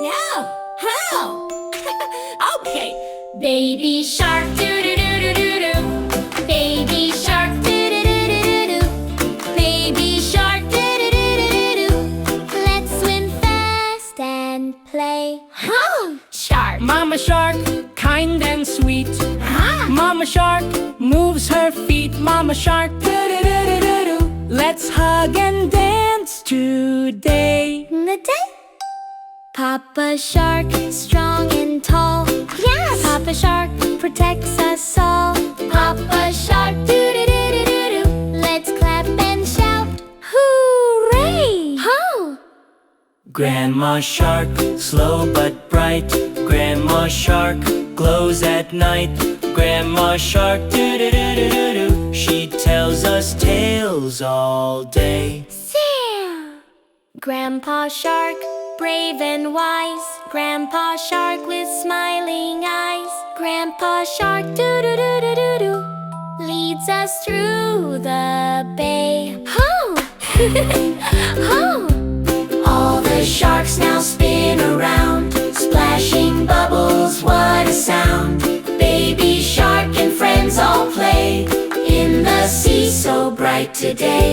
No. How? Okay. Baby shark, doo-doo-doo-doo-doo-doo. Baby shark, doo-doo-doo-doo-doo-doo. Baby shark, doo-doo-doo-doo-doo-doo. Let's swim fast and play. Shark. Mama shark, kind and sweet. Mama shark moves her feet. Mama shark, doo-doo-doo-doo-doo. Let's hug and dance today. The day. Papa shark, strong and tall. Yes. Papa shark protects us all. Papa shark, doo-doo-doo-doo-doo. Let's clap and shout, hooray! Ho! Grandma shark, slow but bright. Grandma shark glows at night. Grandma shark, doo-doo-doo-doo-doo. She tells us tales all day. Sam. Grandpa shark, brave and wise. Grandpa shark with smiling eyes. Grandpa shark, doo-doo-doo-doo-doo-doo, leads us through the bay. Ho! Ho! All the sharks now spin around, splashing bubbles, what a sound. Baby shark and friends all play in the sea so bright today.